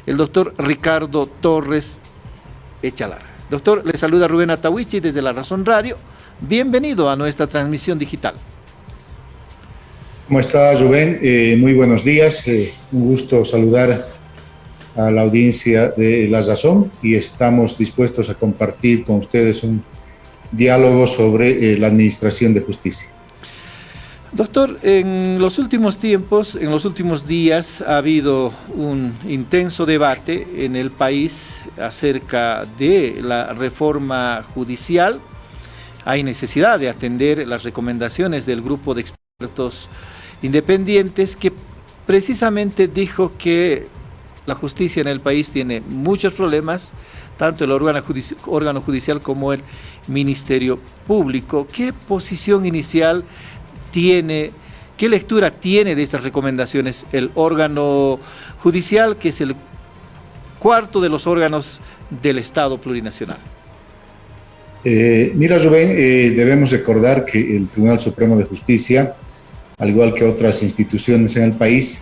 el doctor Ricardo Torres Echalar. Doctor, le saluda Rubén Atahuichi desde La Razón Radio. Bienvenido a nuestra transmisión digital. ¿Cómo está, Rubén? Muy buenos días. Un gusto saludar a la audiencia de La Razón y estamos dispuestos a compartir con ustedes un diálogo sobre la administración de justicia. Doctor, en los últimos tiempos, en los últimos días, ha habido un intenso debate en el país acerca de la reforma judicial. Hay necesidad de atender las recomendaciones del grupo de expertos independientes que precisamente dijo que la justicia en el país tiene muchos problemas, tanto el órgano judicial como el Ministerio Público. ¿Qué posición inicial tiene, qué lectura tiene de estas recomendaciones el órgano judicial, que es el cuarto de los órganos del Estado plurinacional? Mira, Rubén, debemos recordar que el Tribunal Supremo de Justicia, al igual que otras instituciones en el país,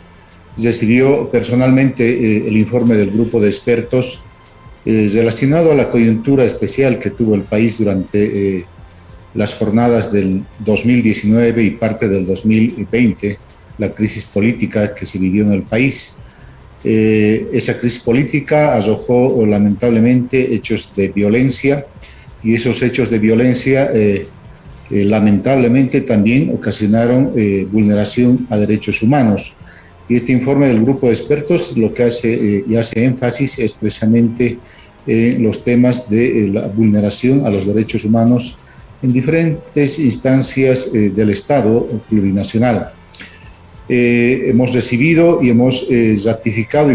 recibió personalmente el informe del grupo de expertos relacionado a la coyuntura especial que tuvo el país durante las jornadas del 2019 y parte del 2020, la crisis política que se vivió en el país. Esa crisis política arrojó lamentablemente hechos de violencia, y esos hechos de violencia lamentablemente también ocasionaron vulneración a derechos humanos. Y este informe del grupo de expertos lo que hace y hace énfasis es precisamente en los temas de la vulneración a los derechos humanos en diferentes instancias del Estado plurinacional. Hemos recibido y hemos ratificado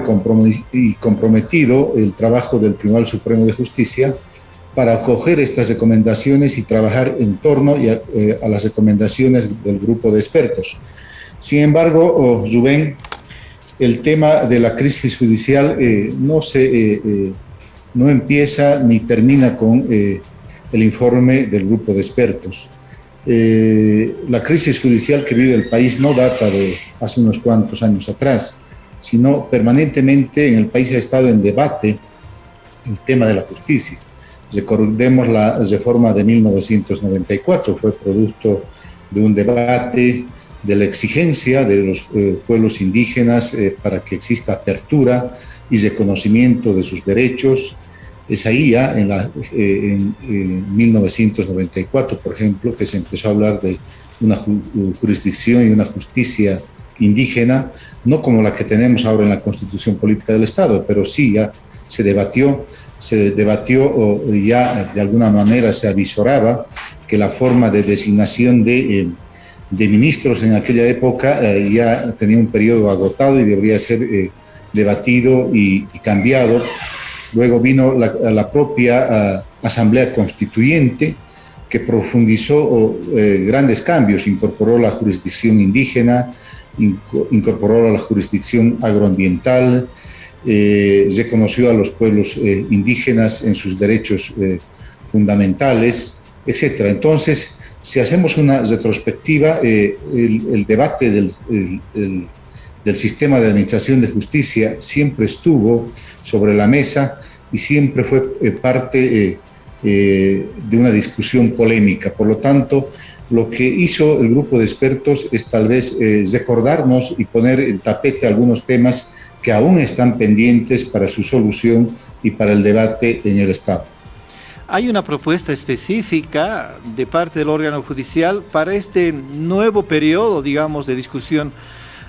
y comprometido el trabajo del Tribunal Supremo de Justicia para acoger estas recomendaciones y trabajar en torno a las recomendaciones del grupo de expertos. Sin embargo, Rubén, el tema de la crisis judicial no empieza ni termina con el informe del grupo de expertos. La crisis judicial que vive el país no data de hace unos cuantos años atrás, sino permanentemente en el país ha estado en debate el tema de la justicia. Recordemos la reforma de 1994, fue producto de un debate, de la exigencia de los pueblos indígenas para que exista apertura y reconocimiento de sus derechos. Es ahí ya en 1994, por ejemplo, que se empezó a hablar de una jurisdicción y una justicia indígena, no como la que tenemos ahora en la Constitución Política del Estado, pero sí ya se debatió ya de alguna manera se avisoraba que la forma de designación de ministros en aquella época ya tenía un periodo agotado y debería ser debatido y cambiado. Luego vino la propia Asamblea Constituyente, que profundizó grandes cambios, incorporó la jurisdicción indígena, incorporó la jurisdicción agroambiental, reconoció a los pueblos indígenas en sus derechos fundamentales, etc. Entonces, si hacemos una retrospectiva, el debate del sistema de administración de justicia siempre estuvo sobre la mesa y siempre fue parte de una discusión polémica. Por lo tanto, lo que hizo el grupo de expertos es tal vez recordarnos y poner en tapete algunos temas que aún están pendientes para su solución y para el debate en el Estado. ¿Hay una propuesta específica de parte del órgano judicial para este nuevo periodo, digamos, de discusión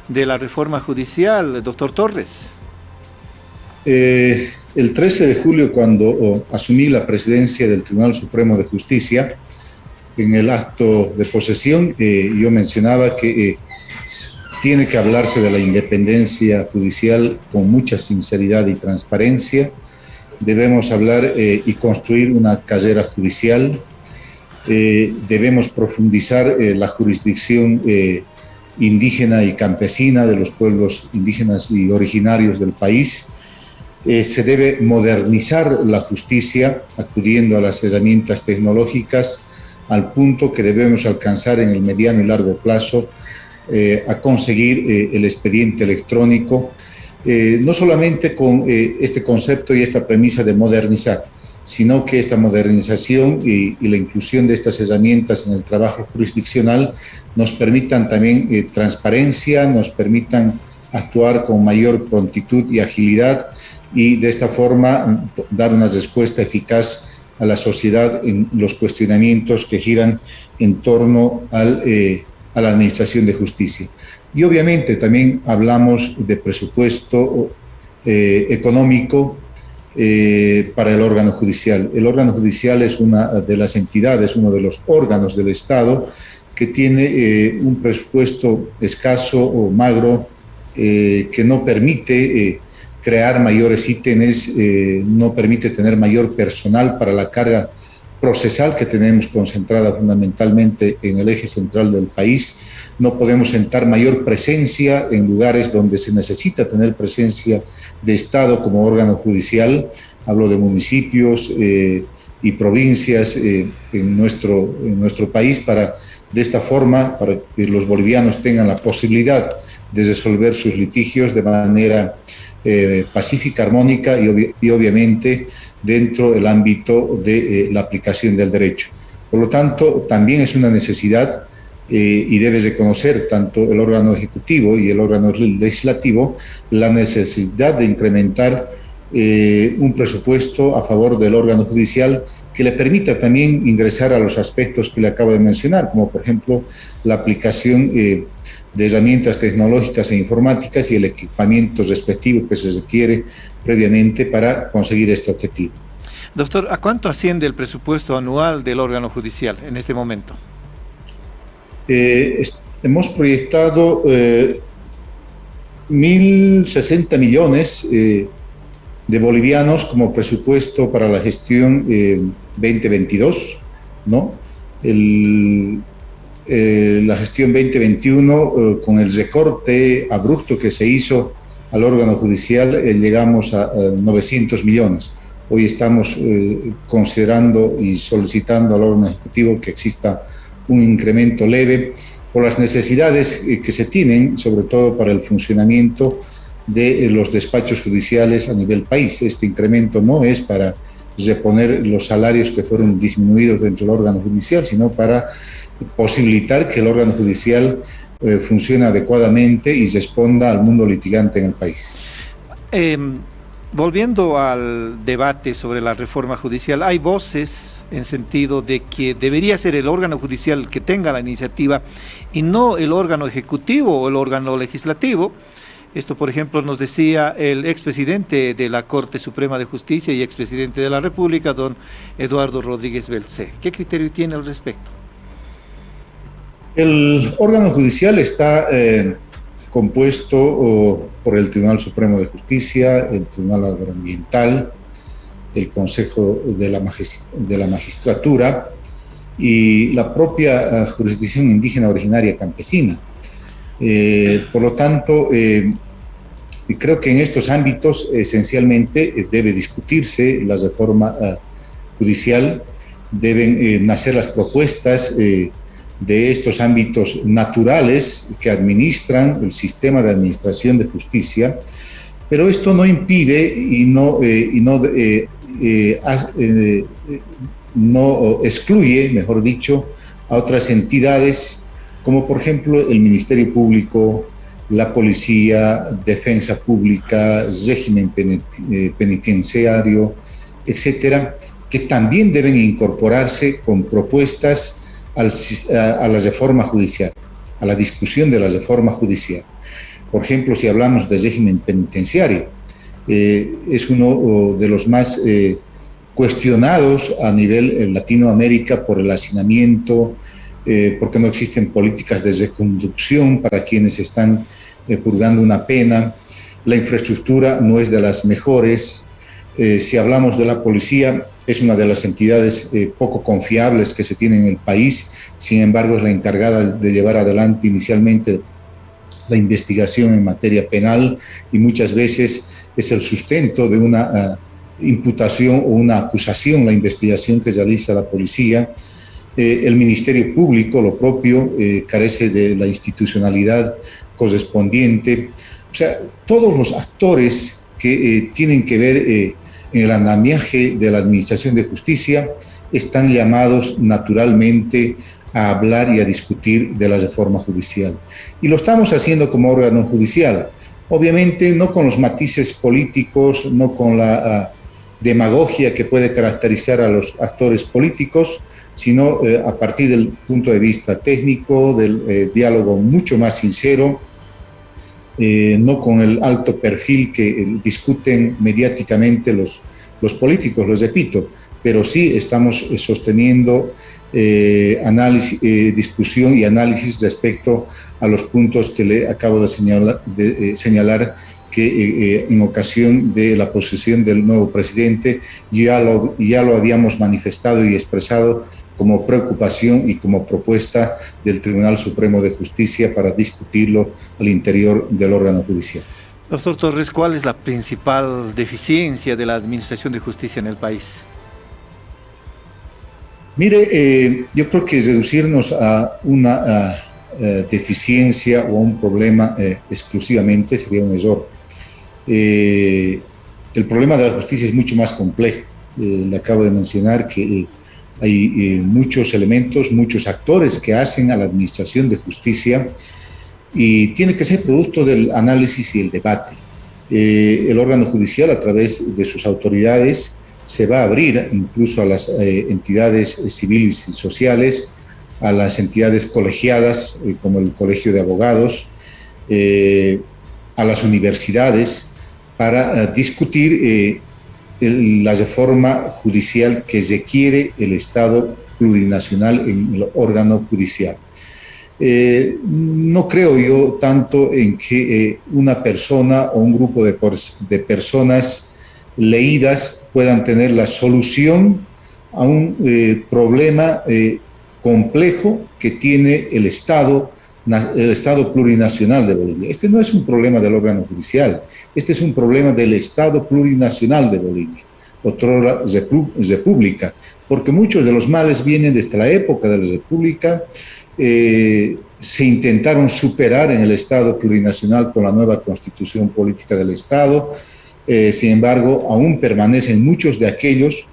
de la reforma judicial, doctor Torres? El 13 de julio, cuando asumí la presidencia del Tribunal Supremo de Justicia, en el acto de posesión, yo mencionaba que tiene que hablarse de la independencia judicial con mucha sinceridad y transparencia. Debemos hablar y construir una carrera judicial. Debemos profundizar la jurisdicción indígena y campesina de los pueblos indígenas y originarios del país. Se debe modernizar la justicia acudiendo a las herramientas tecnológicas al punto que debemos alcanzar en el mediano y largo plazo a conseguir el expediente electrónico no solamente con este concepto y esta premisa de modernizar, sino que esta modernización y la inclusión de estas herramientas en el trabajo jurisdiccional nos permitan también transparencia, nos permitan actuar con mayor prontitud y agilidad y de esta forma dar una respuesta eficaz a la sociedad en los cuestionamientos que giran en torno a la administración de justicia. Y obviamente también hablamos de presupuesto económico para el órgano judicial. El órgano judicial es una de las entidades, uno de los órganos del Estado que tiene un presupuesto escaso o magro que no permite crear mayores ítems, no permite tener mayor personal para la carga procesal que tenemos concentrada fundamentalmente en el eje central del país. No podemos sentar mayor presencia en lugares donde se necesita tener presencia de Estado como órgano judicial. Hablo de municipios y provincias en nuestro país para, de esta forma, para que los bolivianos tengan la posibilidad de resolver sus litigios de manera pacífica, armónica y obviamente dentro del ámbito de la aplicación del derecho. Por lo tanto, también es una necesidad y debes de conocer tanto el órgano ejecutivo y el órgano legislativo la necesidad de incrementar un presupuesto a favor del órgano judicial que le permita también ingresar a los aspectos que le acabo de mencionar, como por ejemplo la aplicación de herramientas tecnológicas e informáticas y el equipamiento respectivo que se requiere previamente para conseguir este objetivo. Doctor, ¿a cuánto asciende el presupuesto anual del órgano judicial en este momento? Hemos proyectado 1.060 millones de bolivianos como presupuesto para la gestión 2022, ¿no? La gestión 2021, con el recorte abrupto que se hizo al órgano judicial, llegamos a 900 millones. Hoy estamos considerando y solicitando al órgano ejecutivo que exista un incremento leve por las necesidades que se tienen, sobre todo para el funcionamiento de los despachos judiciales a nivel país. Este incremento no es para reponer los salarios que fueron disminuidos dentro del órgano judicial, sino para posibilitar que el órgano judicial funcione adecuadamente y responda al mundo litigante en el país. Volviendo al debate sobre la reforma judicial, hay voces en sentido de que debería ser el órgano judicial el que tenga la iniciativa y no el órgano ejecutivo o el órgano legislativo. Esto, por ejemplo, nos decía el expresidente de la Corte Suprema de Justicia y expresidente de la República, don Eduardo Rodríguez Belcé. ¿Qué criterio tiene al respecto? El órgano judicial está compuesto por el Tribunal Supremo de Justicia, el Tribunal Agroambiental, el Consejo de la Magistratura y la propia jurisdicción indígena originaria campesina. Por lo tanto, creo que en estos ámbitos esencialmente debe discutirse la reforma judicial, deben nacer las propuestas de estos ámbitos naturales que administran el sistema de administración de justicia, pero esto no impide y no excluye, mejor dicho, a otras entidades como por ejemplo el Ministerio Público, la Policía, Defensa Pública, régimen penitenciario, etcétera, que también deben incorporarse con propuestas a la reforma judicial, a la discusión de la reforma judicial. Por ejemplo, si hablamos del régimen penitenciario, es uno de los más cuestionados a nivel Latinoamérica por el hacinamiento, porque no existen políticas de reconducción para quienes están purgando una pena, la infraestructura no es de las mejores. Si hablamos de la policía, es una de las entidades poco confiables que se tiene en el país, sin embargo es la encargada de llevar adelante inicialmente la investigación en materia penal y muchas veces es el sustento de una imputación o una acusación, la investigación que realiza la policía. El Ministerio Público, lo propio, carece de la institucionalidad correspondiente. sea, todos los actores que tienen que ver en el andamiaje de la Administración de Justicia están llamados naturalmente a hablar y a discutir de la reforma judicial. Y lo estamos haciendo como órgano judicial. Obviamente no con los matices políticos, no con la demagogia que puede caracterizar a los actores políticos, sino a partir del punto de vista técnico, del diálogo mucho más sincero, no con el alto perfil que discuten mediáticamente los políticos, les repito, pero sí estamos sosteniendo discusión y análisis respecto a los puntos que le acabo de señalar que en ocasión de la posesión del nuevo presidente ya lo habíamos manifestado y expresado como preocupación y como propuesta del Tribunal Supremo de Justicia para discutirlo al interior del órgano judicial. Doctor Torres, ¿cuál es la principal deficiencia de la Administración de Justicia en el país? Mire, yo creo que reducirnos a una deficiencia o a un problema exclusivamente sería un error. El problema de la justicia es mucho más complejo. Le acabo de mencionar que hay muchos elementos, muchos actores que hacen a la administración de justicia y tiene que ser producto del análisis y el debate. El órgano judicial, a través de sus autoridades, se va a abrir incluso a las entidades civiles y sociales, a las entidades colegiadas, como el Colegio de Abogados, a las universidades, para discutir la reforma judicial que requiere el Estado plurinacional en el órgano judicial. No creo yo tanto en que una persona o un grupo de personas leídas puedan tener la solución a un problema complejo que tiene el Estado plurinacional de Bolivia. Este no es un problema del órgano judicial, este es un problema del Estado plurinacional de Bolivia, otrora república, porque muchos de los males vienen desde la época de la república. Se intentaron superar en el Estado plurinacional con la nueva constitución política del Estado. Sin embargo, aún permanecen muchos de aquellos,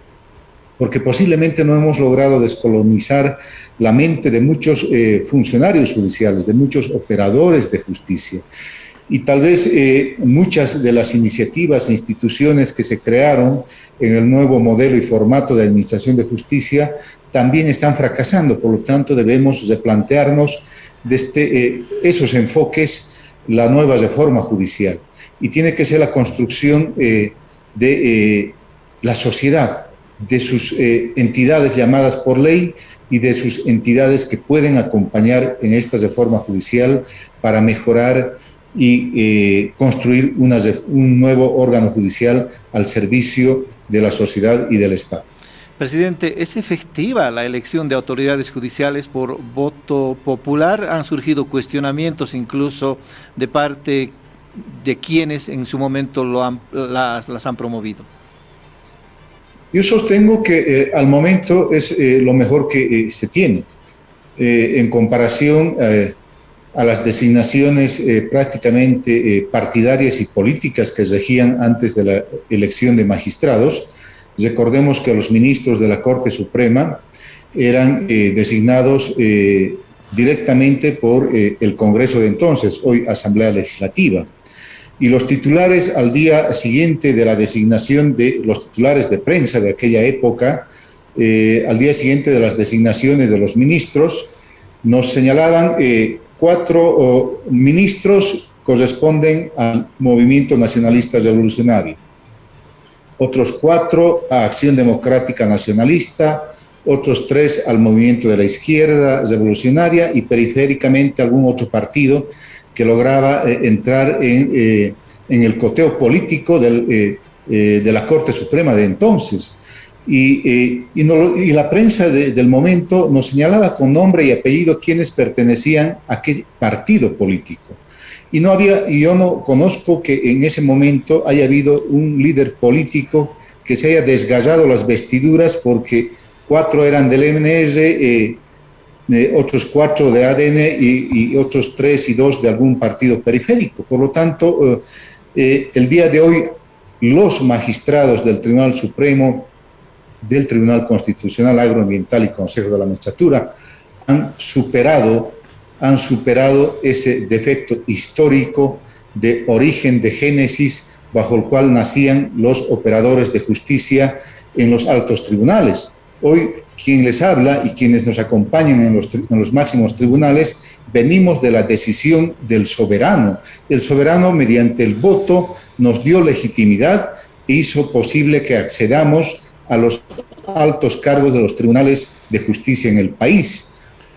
porque posiblemente no hemos logrado descolonizar la mente de muchos funcionarios judiciales, de muchos operadores de justicia. Y tal vez muchas de las iniciativas e instituciones que se crearon en el nuevo modelo y formato de administración de justicia también están fracasando. Por lo tanto, debemos replantearnos desde esos enfoques la nueva reforma judicial. Y tiene que ser la construcción de la sociedad, de sus entidades llamadas por ley y de sus entidades que pueden acompañar en esta reforma judicial para mejorar y construir un nuevo órgano judicial al servicio de la sociedad y del Estado. Presidente, ¿es efectiva la elección de autoridades judiciales por voto popular? Han surgido cuestionamientos incluso de parte de quienes en su momento las han promovido. Yo sostengo que al momento es lo mejor que se tiene en comparación a las designaciones prácticamente partidarias y políticas que regían antes de la elección de magistrados. Recordemos que los ministros de la Corte Suprema eran designados directamente por el Congreso de entonces, hoy Asamblea Legislativa. Y los titulares al día siguiente de la designación de los titulares de prensa de aquella época, al día siguiente de las designaciones de los ministros, nos señalaban 4 ministros corresponden al Movimiento Nacionalista Revolucionario, otros 4 a Acción Democrática Nacionalista, otros 3 al Movimiento de la Izquierda Revolucionaria y periféricamente algún otro partido que lograba entrar en el coteo político de la Corte Suprema de entonces. Y la prensa del momento nos señalaba con nombre y apellido quienes pertenecían a qué partido político. Y yo no conozco que en ese momento haya habido un líder político que se haya desgallado las vestiduras porque 4 eran del MNR, otros 4 de ADN y otros 3 y 2 de algún partido periférico. Por lo tanto, el día de hoy, los magistrados del Tribunal Supremo, del Tribunal Constitucional Agroambiental y Consejo de la Magistratura han superado ese defecto histórico de origen, de génesis, bajo el cual nacían los operadores de justicia en los altos tribunales. Hoy, quien les habla y quienes nos acompañan en los máximos tribunales, venimos de la decisión del soberano. El soberano, mediante el voto, nos dio legitimidad e hizo posible que accedamos a los altos cargos de los tribunales de justicia en el país.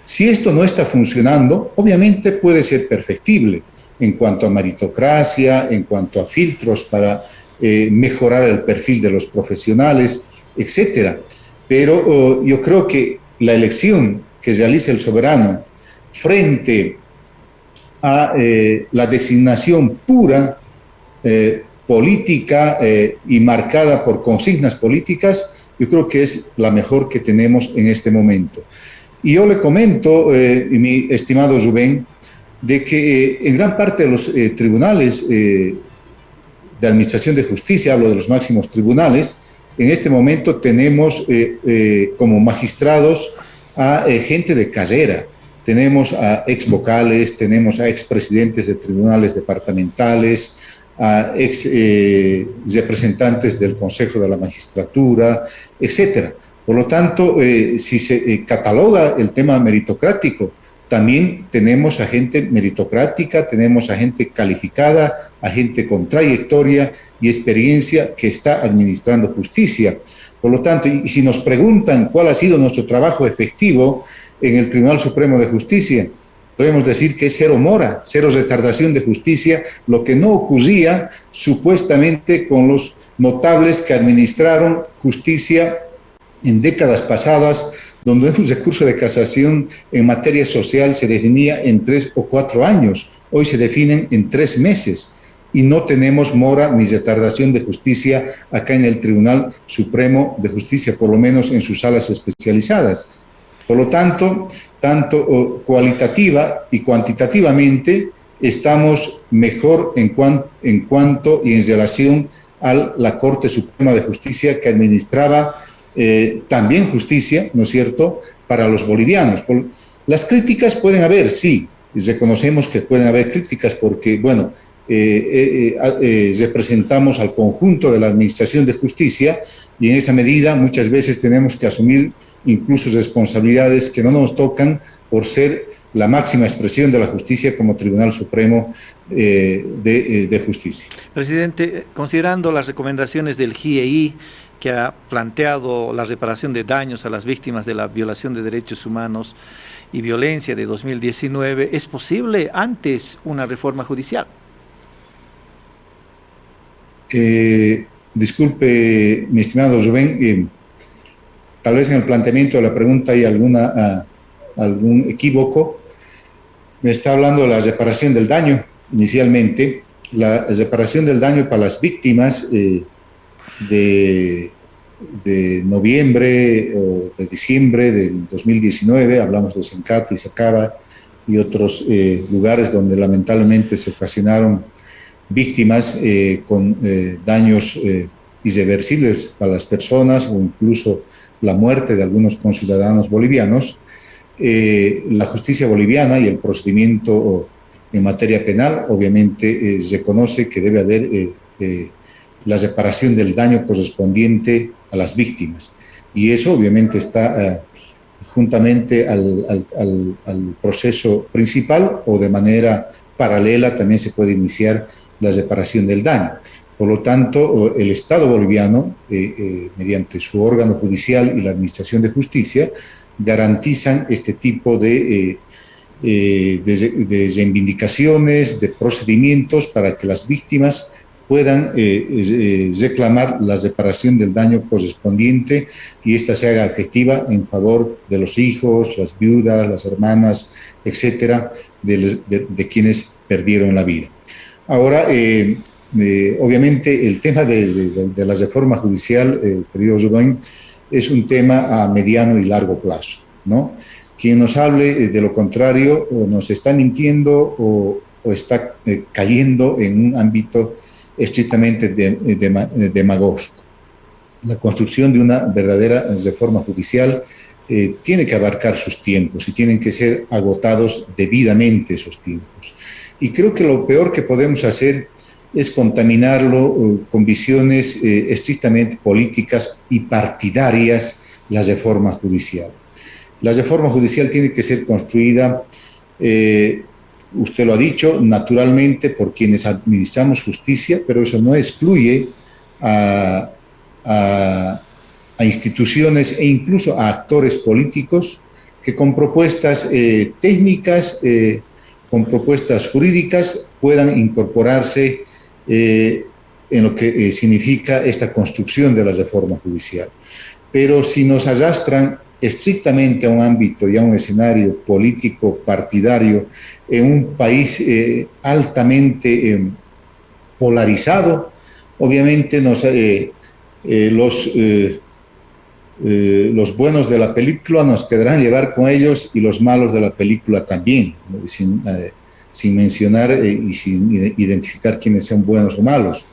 Si esto no está funcionando, obviamente puede ser perfectible en cuanto a meritocracia, en cuanto a filtros para mejorar el perfil de los profesionales, etcétera. Pero yo creo que la elección que realiza el soberano frente a la designación pura, política y marcada por consignas políticas, yo creo que es la mejor que tenemos en este momento. Y yo le comento, mi estimado Rubén, de que en gran parte de los tribunales de administración de justicia, hablo de los máximos tribunales, en este momento tenemos como magistrados a gente de carrera. Tenemos a ex vocales, tenemos a expresidentes de tribunales departamentales, a ex representantes del Consejo de la Magistratura, etcétera. Por lo tanto, si se cataloga el tema meritocrático, también tenemos a gente meritocrática, tenemos a gente calificada, a gente con trayectoria y experiencia que está administrando justicia. Por lo tanto, y si nos preguntan cuál ha sido nuestro trabajo efectivo en el Tribunal Supremo de Justicia, podemos decir que es cero mora, cero retardación de justicia, lo que no ocurría supuestamente con los notables que administraron justicia en décadas pasadas, donde un recurso de casación en materia social se definía en 3 o 4 años. Hoy se definen en 3 meses y no tenemos mora ni retardación de justicia acá en el Tribunal Supremo de Justicia, por lo menos en sus salas especializadas. Por lo tanto, tanto cualitativa y cuantitativamente estamos mejor en cuanto y en relación a la Corte Suprema de Justicia, que administraba también justicia, ¿no es cierto?, para los bolivianos. Las críticas pueden haber, sí, y reconocemos que pueden haber críticas porque, bueno, representamos al conjunto de la Administración de Justicia y en esa medida muchas veces tenemos que asumir incluso responsabilidades que no nos tocan por ser la máxima expresión de la justicia como Tribunal Supremo de Justicia. Presidente, considerando las recomendaciones del GIEI, que ha planteado la reparación de daños a las víctimas de la violación de derechos humanos y violencia de 2019, ¿es posible antes una reforma judicial? Disculpe, mi estimado Rubén, tal vez en el planteamiento de la pregunta hay algún equívoco. Me está hablando de la reparación del daño inicialmente. La reparación del daño para las víctimas de noviembre o de diciembre del 2019, hablamos de Sencata y Sacaba y otros lugares donde lamentablemente se ocasionaron víctimas con daños irreversibles para las personas o incluso la muerte de algunos conciudadanos bolivianos. La justicia boliviana y el procedimiento en materia penal obviamente reconoce que debe haber la reparación del daño correspondiente a las víctimas. Y eso obviamente está juntamente al proceso principal, o de manera paralela también se puede iniciar la reparación del daño. Por lo tanto, el Estado boliviano, mediante su órgano judicial y la Administración de Justicia, garantizan este tipo de reivindicaciones, de procedimientos para que las víctimas puedan reclamar la reparación del daño correspondiente y esta se haga efectiva en favor de los hijos, las viudas, las hermanas, etcétera, de quienes perdieron la vida. Ahora, obviamente, el tema de la reforma judicial, querido Rubén, es un tema a mediano y largo plazo, ¿no? Quien nos hable de lo contrario o nos está mintiendo o está cayendo en un ámbito estrictamente demagógico. La construcción de una verdadera reforma judicial tiene que abarcar sus tiempos y tienen que ser agotados debidamente esos tiempos. Y creo que lo peor que podemos hacer es contaminarlo con visiones estrictamente políticas y partidarias, la reforma judicial. La reforma judicial tiene que ser construida, usted lo ha dicho, naturalmente por quienes administramos justicia, pero eso no excluye a instituciones e incluso a actores políticos que con propuestas técnicas, con propuestas jurídicas, puedan incorporarse en lo que significa esta construcción de la reforma judicial. Pero si nos arrastran estrictamente a un ámbito y a un escenario político partidario en un país altamente polarizado, obviamente los buenos de la película nos quedarán llevar con ellos y los malos de la película también, sin mencionar y sin identificar quiénes son buenos o malos.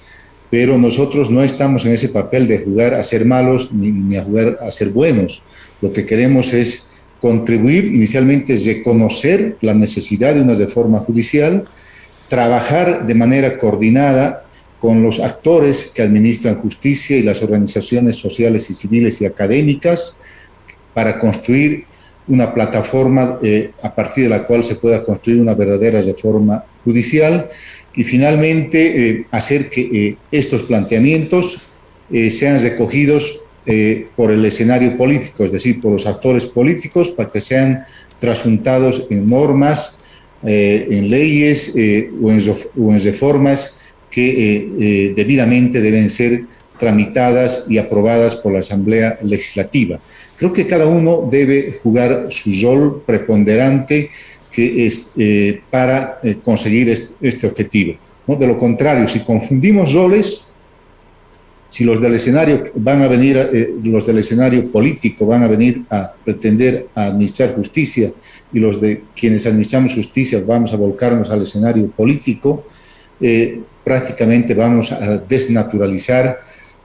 Pero nosotros no estamos en ese papel de jugar a ser malos ni a jugar a ser buenos. Lo que queremos es contribuir, inicialmente es reconocer la necesidad de una reforma judicial, trabajar de manera coordinada con los actores que administran justicia y las organizaciones sociales y civiles y académicas para construir una plataforma a partir de la cual se pueda construir una verdadera reforma judicial y finalmente hacer que estos planteamientos sean recogidos por el escenario político, es decir, por los actores políticos, para que sean trasuntados en normas, en leyes o en reformas que debidamente deben ser tramitadas y aprobadas por la Asamblea Legislativa. Creo que cada uno debe jugar su rol preponderante para conseguir este objetivo, ¿no? De lo contrario, si confundimos roles, si los del escenario los del escenario político van a venir a pretender a administrar justicia y los de quienes administramos justicia vamos a volcarnos al escenario político, prácticamente vamos a desnaturalizar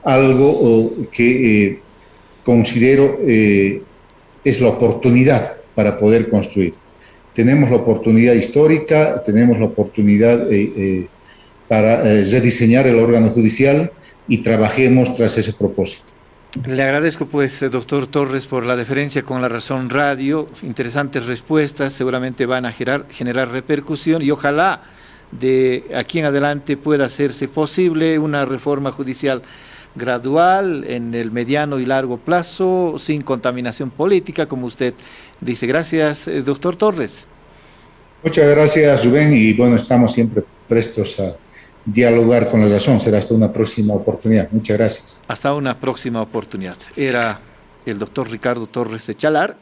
algo que considero es la oportunidad para poder construir. Tenemos la oportunidad histórica, tenemos la oportunidad para rediseñar el órgano judicial y trabajemos tras ese propósito. Le agradezco pues, doctor Torres, por la deferencia con La Razón Radio. Interesantes respuestas, seguramente van a generar repercusión y ojalá de aquí en adelante pueda hacerse posible una reforma judicial gradual en el mediano y largo plazo, sin contaminación política, como usted dice. Gracias, doctor Torres. Muchas gracias, Rubén, y bueno, estamos siempre prestos a dialogar con La Razón. Será hasta una próxima oportunidad. Muchas gracias. Hasta una próxima oportunidad. Era el doctor Ricardo Torres Echalar.